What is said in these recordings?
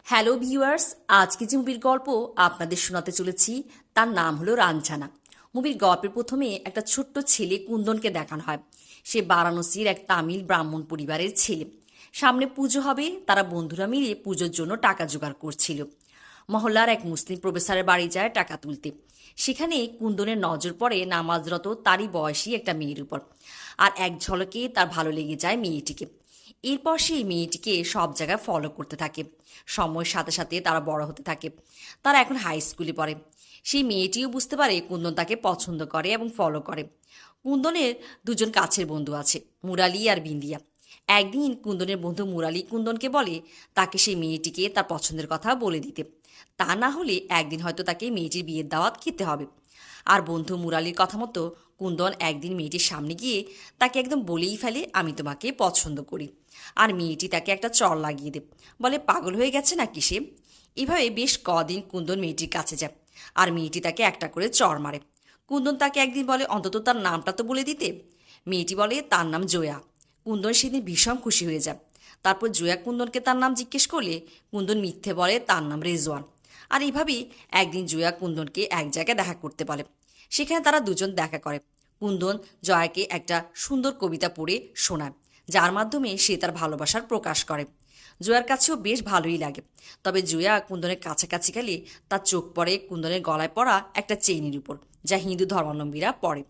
Hello viewers, আজকে যে মুভির গল্প আপনাদের শোনাতে চলেছি তার নাম হলো রাঞ্ছানা। মুভির গল্পের প্রথমে একটা ছোট্ট ছেলে কুন্দনকে দেখানো হয়। সে বারাণসীর এক তামিল ব্রাহ্মণ পরিবারের ছেলে। সামনে পুজো হবে, তারা বন্ধুরা মিলে পুজোর জন্য টাকা জোগাড় করছিল। মহল্লার এক মুসলিম প্রফেসরের বাড়ি যায় টাকা তুলতে। সেখানে কুন্দনের নজর পড়ে নামাজরত তারই বয়সী একটা মেয়ের উপর। আর এক ঝলকে তার ভালো লেগে যায় মেয়েটিকে। এরপর সেই মেয়েটিকে সব জায়গায় ফলো করতে থাকে। সময়ের সাথে সাথে তারা বড় হতে থাকে। তারা এখন হাই স্কুলে পড়ে। সেই মেয়েটিও বুঝতে পারে কুন্দন তাকে পছন্দ করে এবং ফলো করে। কুন্দনের দুজন কাছের বন্ধু আছে, মুরালি আর বিন্দিয়া। একদিন কুন্দনের বন্ধু মুরালি কুন্দনকে বলে তাকে সেই মেয়েটিকে তার পছন্দের কথা বলে দিতে। তা না হলে একদিন হয়তো তাকে মেয়েটির বিয়ের দাওয়াত খেতে হবে। আর বন্ধু মুরালির কথা মতো কুন্দন একদিন মেয়েটির সামনে গিয়ে তাকে একদম বলেই ফেলে, আমি তোমাকে পছন্দ করি। আর মেয়েটি তাকে একটা চড় লাগিয়ে দেয়, বলে পাগল হয়ে গেছে নাকি সে। এভাবে বেশ কদিন কুন্দন মেয়েটির কাছে যায়, আর মেয়েটি তাকে একটা করে চড় মারে। কুন্দন তাকে একদিন বলে অন্তত তার নামটা তো বলে দিতে। মেয়েটি বলে তার নাম জয়া। কুন্দন সেদিন ভীষণ খুশি হয়ে যায়। তারপর জয়া কুন্দনকে তার নাম জিজ্ঞেস করলে কুন্দন মিথ্যে বলে তার নাম রেজওয়ান। আর এইভাবেই একদিন জয়া কুন্দনকে এক জায়গায় দেখা করতে বলে। সেখানে তারা দুজন দেখা করে। কুন্দন জয়াকে একটা সুন্দর কবিতা পড়ে শোনায়, যার মাধ্যমে সে তার ভালোবাসার প্রকাশ করে। জয়ার কাছেও বেশ ভালোই লাগে। তবে জয়া কুন্দনের কাছাকাছি গেলে তার চোখ পড়ে কুন্দনের গলায় পড়া একটা চেইনের উপর, যা হিন্দু ধর্মাবলম্বীরা পড়ে।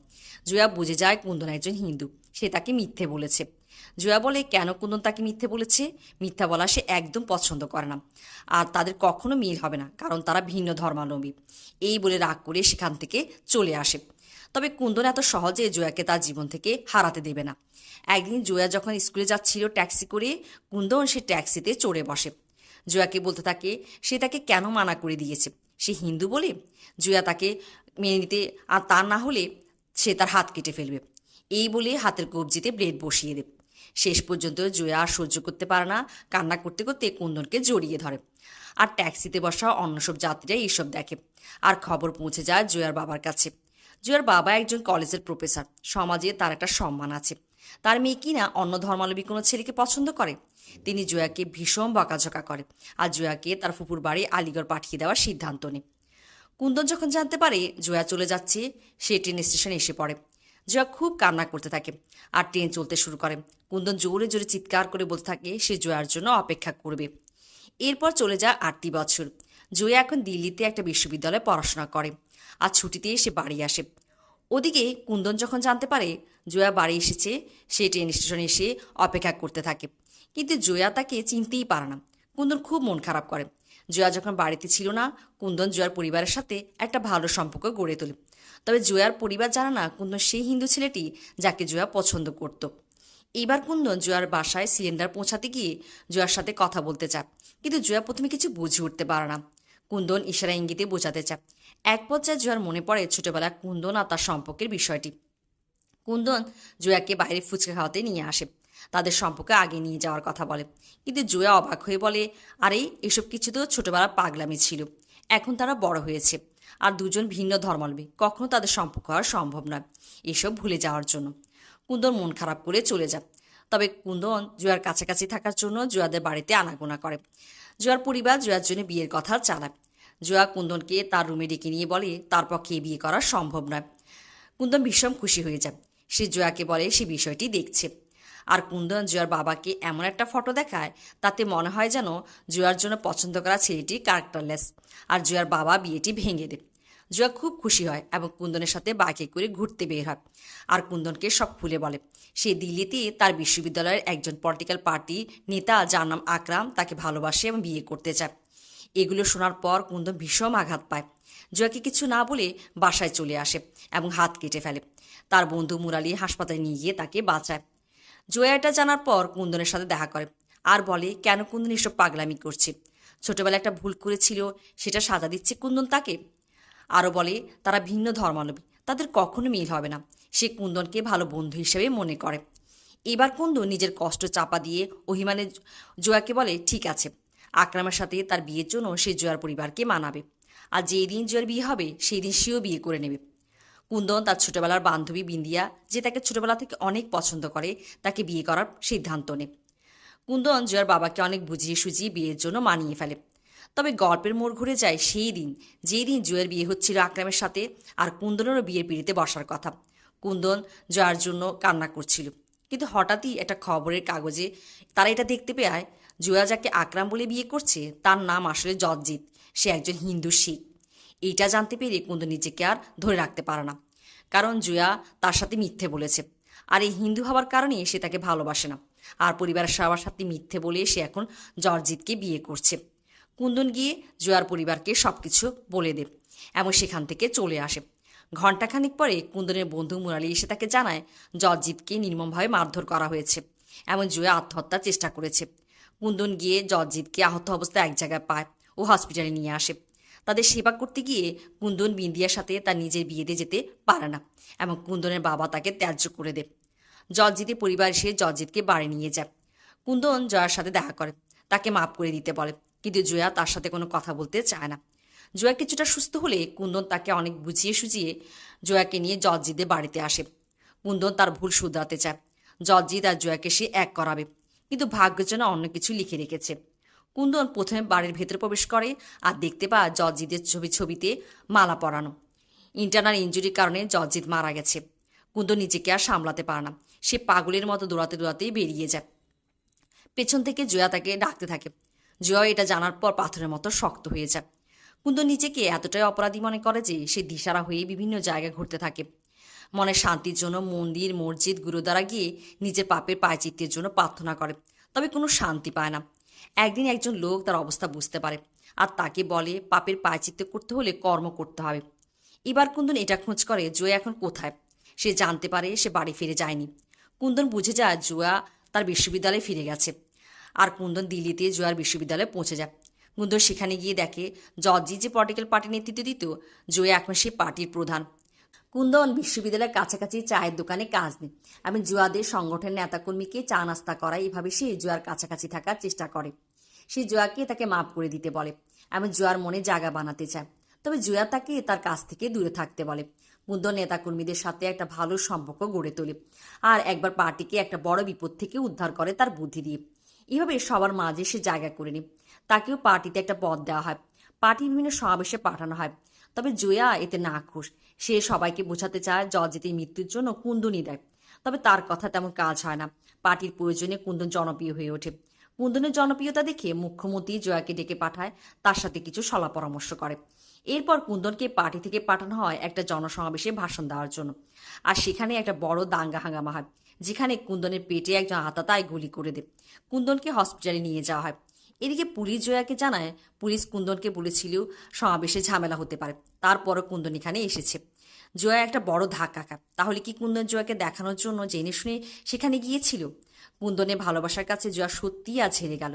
জয়া বুঝে যায় কুন্দন একজন হিন্দু, সে তাকে মিথ্যে বলেছে। জয়া বলে কেন কুন্দন তাকে মিথ্যে বলেছে। মিথ্যা বলা সে একদম পছন্দ করে না, আর তাদের কখনো মিল হবে না, কারণ তারা ভিন্ন ধর্মাবলম্বী। এই বলে রাগ করে সেখান থেকে চলে আসে। তবে কুন্দন এত সহজে জয়াকে তার জীবন থেকে হারাতে দেবে না। একদিন জয়া যখন স্কুলে যাচ্ছিল ট্যাক্সি করে, কুন্দন সে ট্যাক্সিতে চড়ে বসে। জয়াকে বলতে থাকে সে তাকে কেন মানা করে দিয়েছে, সে হিন্দু বলে। জয়া তাকে মেনে নিতে, আর তা না হলে সে তার হাত কেটে ফেলবে। এই বলে হাতের কবজিতে ব্লেড বসিয়ে দেবে। শেষ পর্যন্ত জয়া আর সহ্য করতে পারে না, কান্না করতে করতে কুন্দনকে জড়িয়ে ধরে। আর ট্যাক্সিতে বসা অন্য সব যাত্রীরা এইসব দেখে। আর খবর পৌঁছে যায় জয়ার বাবার কাছে। জয়ার বাবা একজন কলেজের প্রফেসর, সমাজে তার একটা সম্মান আছে। তার মেয়ে কিনা অন্য ধর্মাবলম্বী কোনো ছেলেকে পছন্দ করে। তিনি জয়াকে ভীষণ বকাঝকা করে, আর জয়াকে তার ফুপুর বাড়ি আলিগড় পাঠিয়ে দেওয়ার সিদ্ধান্ত নেয়। কুন্দন যখন জানতে পারে জয়া চলে যাচ্ছে, সে ট্রেন স্টেশনে এসে পড়ে। জয়া খুব কান্না করতে থাকে, আর ট্রেন চলতে শুরু করে। কুন্দন জোরে জোরে চিৎকার করে বলতে থাকে সে জয়ার জন্য অপেক্ষা করবে। এরপর চলে যায় 8টি বছর। জয়া এখন দিল্লিতে একটা বিশ্ববিদ্যালয়ে পড়াশোনা করে, আর ছুটিতে সে বাড়ি আসে। ওদিকে কুন্দন যখন জানতে পারে জয়া বাড়ি এসেছে, সে ট্রেন স্টেশনে এসে অপেক্ষা করতে থাকে। কিন্তু জয়া তাকে চিনতেই পারে না। কুন্দন খুব মন খারাপ করে। জয়া যখন বাড়িতে ছিল না, কুন্দন জয়ার পরিবারের সাথে একটা ভালো সম্পর্ক গড়ে তোলে। তবে জয়ার পরিবার জানে না কুন্দন সেই হিন্দু ছেলেটি যাকে জয়া পছন্দ করত। এইবার কুন্দন জয়ার বাসায় সিলিন্ডার পৌঁছাতে গিয়ে জয়ার সাথে কথা বলতে চায়, কিন্তু জয়া প্রথমে কিছু বুঝে উঠতে পারে না। কুন্দন ইশারা ইঙ্গিতে বোঝাতে চায়। এক পর্যায়ে জয়ার মনে পড়ে ছোটবেলা কুন্দন আর তার সম্পর্কের বিষয়টি। কুন্দন জয়াকে বাইরে ফুচকা খাওয়াতে নিয়ে আসে, তাদের সম্পর্কে আগে নিয়ে যাওয়ার কথা বলে। কিন্তু জয়া অবাক হয়ে বলে, আরে এসব কিছু তো ছোটবেলার পাগলামি ছিল, এখন তারা বড় হয়েছে, আর দুজন ভিন্ন ধর্মাবলম্বী, কখনো তাদের সম্পর্ক হওয়া সম্ভব নয়, এসব ভুলে যাওয়ার জন্য। কুন্দন মন খারাপ করে চলে যায়। তবে কুন্দন জয়ার কাছাকাছি থাকার জন্য জয়াদের বাড়িতে আনাগোনা করে। জয়ার পরিবার জয়ার জন্য বিয়ের কথা চালায়। জয়া কুন্দনকে তার রুমে ডেকে নিয়ে বলে তার পক্ষে বিয়ে করা সম্ভব নয়। কুন্দন ভীষণ খুশি হয়ে যায়। সে জয়াকে বলে সে বিষয়টি দেখছে। আর কুন্দন জয়ার বাবাকে এমন একটা ফটো দেখায়, তাতে মনে হয় যেন জয়ার জন্য পছন্দ করা ছেলেটি ক্যারেক্টারলেস, আর জয়ার বাবা বিয়েটি ভেঙে দেয়। জয়া খুব খুশি হয় এবং কুন্দনের সাথে বাইকে করে ঘুরতে বের হয়, আর কুন্দনকে সব খুলে বলে। সে দিল্লিতে তার বিশ্ববিদ্যালয়ের একজন পলিটিক্যাল পার্টি নেতা, যার নাম আকরাম, তাকে ভালোবাসে এবং বিয়ে করতে চায়। এগুলো শোনার পর কুন্দন ভীষণ আঘাত পায়। জয়াকে কিছু না বলে বাসায় চলে আসে এবং হাত কেটে ফেলে। তার বন্ধু মুরালি হাসপাতালে নিয়ে গিয়ে তাকে বাঁচায়। জয়া এটা জানার পর কুন্দনের সাথে দেখা করে, আর বলে কেন কুন্দন এসব পাগলামি করছে। ছোটবেলায় একটা ভুল করেছিল, সেটা সাজা দিচ্ছে কুন্দন তাকে। আরও বলে তারা ভিন্ন ধর্মাবলম্বী, তাদের কখনো মিল হবে না। সে কুন্দনকে ভালো বন্ধু হিসেবে মনে করে। এবার কুন্দন নিজের কষ্ট চাপা দিয়ে অভিমানে জয়াকে বলে ঠিক আছে, আকরামের সাথে তার বিয়ের জন্য সে জয়ার পরিবারকে মানাবে, আর যেই দিন জয়ার বিয়ে হবে সেই দিন সেও বিয়ে করে নেবে। কুন্দন তার ছোটবেলার বান্ধবী বিন্দিয়া, যে তাকে ছোটবেলা থেকে অনেক পছন্দ করে, তাকে বিয়ে করার সিদ্ধান্ত নেয়। কুন্দন জয়ার বাবাকে অনেক বুঝিয়ে সুঝিয়ে বিয়ের জন্য মানিয়ে ফেলে। তবে গল্পের মোড় ঘুরে যায় সেই দিন, যেই দিন জয়ের বিয়ে হচ্ছিল আকরামের সাথে, আর কুন্দনেরও বিয়ের পিড়িতে বসার কথা। কুন্দন জয়ার জন্য কান্না করছিল, কিন্তু হঠাৎই একটা খবরের কাগজে তারা এটা দেখতে পেয়ে জয়া যাকে আকরাম বলে বিয়ে করছে তার নাম আসলে জগজিৎ, সে একজন হিন্দু শিখ। এইটা জানতে পেরে কুন্দন নিজেকে আর ধরে রাখতে পারে না, কারণ জয়া তার সাথে মিথ্যে বলেছে, আর এই হিন্দু হওয়ার কারণে সে তাকে ভালোবাসে না, আর পরিবারের সবার সাথে মিথ্যে বলে সে এখন জগজিৎকে বিয়ে করছে। কুন্দন গিয়ে জয়ার পরিবারকে সব কিছু বলে দেয় এবং সেখান থেকে চলে আসে। ঘণ্টাখানিক পরে কুন্দনের বন্ধু মুরালি এসে তাকে জানায় জগজিৎকে নির্মমভাবে মারধর করা হয়েছে এবং জয়া আত্মহত্যার চেষ্টা করেছে। কুন্দন গিয়ে জগজিৎকে আহত অবস্থায় এক জায়গায় পায় ও হসপিটালে নিয়ে আসে। তাদের সেবা করতে গিয়ে কুন্দন বিন্দিয়ার সাথে তার নিজের বিয়েতে যেতে পারে না এবং কুন্দনের বাবা তাকে ত্যায্য করে দেয়। জগজিতের পরিবার এসে জগজিৎকে বাড়ি নিয়ে যায়। কুন্দন জয়ার সাথে দেখা করে, তাকে মাফ করে দিতে বলে, কিন্তু জয়া তার সাথে কোনো কথা বলতে চায় না। জয়া কিছুটা সুস্থ হলে কুন্দন তাকে অনেক বুঝিয়ে সুঝিয়ে জয়াকে নিয়ে জগজিতের বাড়িতে আসে। কুন্দন তার ভুল শুধরাতে চায়। জগজিৎ আর জয়াকে সে এক করাবে, কিন্তু ভাগ্যের জন্য অন্য কিছু লিখে রেখেছে। কুন্দন প্রথমে বাড়ির ভেতরে প্রবেশ করে আর দেখতে পায় জগজিতের ছবিতে মালা পরানো। ইন্টারনাল ইনজুরির কারণে জগজিৎ মারা গেছে। কুন্দন নিজেকে আর সামলাতে পারে না, সে পাগলের মতো দৌড়াতে দৌড়াতেই বেরিয়ে যায়। পেছন থেকে জয়া তাকে ডাকতে থাকে। জয়া এটা জানার পর পাথরের মতো শক্ত হয়ে যায়। কুন্দন নিজেকে এতটাই অপরাধী মনে করে যে সে দিশারা হয়ে বিভিন্ন জায়গায় ঘুরতে থাকে। মনের শান্তির জন্য মন্দির, মসজিদ, গুরুদ্বারা গিয়ে নিজের পাপের প্রায়শ্চিত্তের জন্য প্রার্থনা করে, তবে কোনো শান্তি পায় না। একদিন একজন লোক তার অবস্থা বুঝতে পারে আর তাকে বলে পাপের প্রায়শ্চিত্ত করতে হলে কর্ম করতে হবে। এবার কুন্দন এটা খোঁজ করে জয়া এখন কোথায়। সে জানতে পারে সে বাড়ি ফিরে যায়নি। কুন্দন বুঝে যায় জয়া তার বিশ্ববিদ্যালয়ে ফিরে গেছে, আর কুন্দন দিল্লিতে জয়ার বিশ্ববিদ্যালয়ে পৌঁছে যায়। কুন্দন সেখানে গিয়ে দেখে জগজিৎ যে পলিটিক্যাল পার্টি নেতৃত্ব দিত, জয়া এখন সে পার্টির প্রধান। কুন্দন বিশ্ববিদ্যালয়ের কাছাকাছি চায়ের দোকানে কাজ নেই এবং জয়াদের সংগঠনের নেতাকর্মীকে চা নাস্তা করায়। এভাবে সে জয়ার কাছাকাছি থাকার চেষ্টা করে। সে জয়াকে তাকে মাফ করে দিতে বলে এবং জয়ার মনে জায়গা বানাতে চায়, তবে জয়া তাকে তার কাছ থেকে দূরে থাকতে বলে। কুন্দন নেতাকর্মীদের সাথে একটা ভালো সম্পর্ক গড়ে তোলে আর একবার পার্টিকে একটা বড় বিপদ থেকে উদ্ধার করে তার বুদ্ধি দিয়ে। এভাবে সবার মাঝে সে জায়গা করে নেয়। তাকেও পার্টিতে একটা পদ দেওয়া হয়, পার্টির বিভিন্ন সমাবেশে পাঠানো হয়। তবে জয়া এতে না খুশ। সে সবাইকে বোঝাতে চায় জগজিতের মৃত্যুর জন্য কুন্দনই দেয়, তবে তার কথা তেমন কাজ হয় না। পার্টির প্রয়োজনে কুন্দন জনপ্রিয় হয়ে ওঠে। কুন্দনের জনপ্রিয়তা দেখে মুখ্যমন্ত্রী জয়াকে ডেকে পাঠায়, তার সাথে কিছু সলা পরামর্শ করে। এরপর কুন্দনকে পার্টি থেকে পাঠানো হয় একটা জনসমাবেশে ভাষণ দেওয়ার জন্য, আর সেখানে একটা বড় দাঙ্গা হাঙ্গামা হয়, যেখানে কুন্দনের পেটে একজন আতাতায় গুলি করে দেয়। কুন্দনকে হসপিটালে নিয়ে যাওয়া হয়। এদিকে পুলিশ জয়াকে জানায় পুলিশ কুন্দনকে বলেছিল সমাবেশে ঝামেলা হতে পারে, তারপরও কুন্দন এখানে এসেছে। জয়া একটা বড় ধাক্কা খায়। তাহলে কি কুন্দন জয়াকে দেখানোর জন্য জেনে শুনে সেখানে গিয়েছিল? কুন্দনের ভালোবাসার কাছে জয়া সত্যিই আজ হেরে গেল।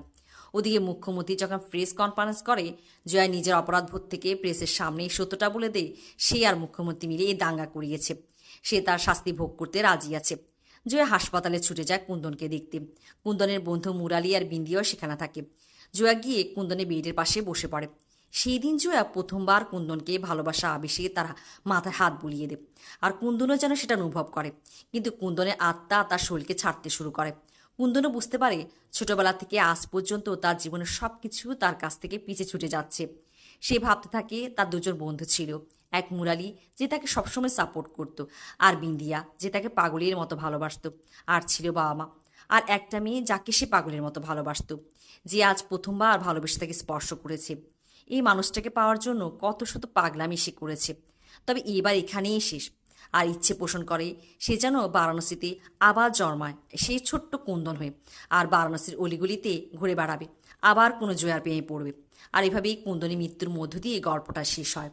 ওদিকে মুখ্যমন্ত্রী যখন প্রেস কনফারেন্স করে, জয়া নিজের অপরাধবোধ থেকে প্রেসের সামনে সত্যটা বলে দেয় সে আর মুখ্যমন্ত্রী মিলে এই দাঙ্গা করিয়েছে, সে তার শাস্তি ভোগ করতে রাজি আছে। জয়া হাসপাতালে ছুটে যায় কুন্দনকে দেখতে। কুন্দনের বন্ধু মুরালি আর বিন্দিয়াও সেখানে থাকে। জয়া গিয়ে কুন্দনের বেডের পাশে বসে পড়ে। সেই দিন জয়া প্রথমবার কুন্দনকে ভালোবাসা আবেশে তার মাথায় হাত বুলিয়ে দেয়, আর কুন্দনও যেন সেটা অনুভব করে। কিন্তু কুন্দনের আত্মা তার শরীরকে ছাড়তে শুরু করে। কুন্দনও বুঝতে পারে ছোটবেলা থেকে আজ পর্যন্ত তার জীবনের সব কিছু তার কাছ থেকে পিছে ছুটে যাচ্ছে। সে ভাবতে থাকে তার দুজন বন্ধু ছিল, এক মুরালি যে তাকে সবসময় সাপোর্ট করত, আর বিন্দিয়া যে তাকে পাগলের মতো ভালোবাসত, আর ছিল বাবা মা, আর একটা মেয়ে যাকে সে পাগলের মতো ভালোবাসত, যে আজ প্রথমবার ভালোবেসে তাকে স্পর্শ করেছে। এই মানুষটাকে পাওয়ার জন্য কত শত পাগলামি সে করেছে, তবে এবার এখানেই শেষ। আর ইচ্ছে পোষণ করে সে যেন বারাণসীতে আবার জন্মায় সেই ছোট্ট কুন্দন হয়ে, আর বারাণসীর অলিগলিতে ঘুরে বেড়াবে, আবার কোনো জয়ার প্রেমে পড়বে। আর এভাবেই কুন্দনী মৃত্যুর মধ্য দিয়ে গল্পটা শেষ হয়।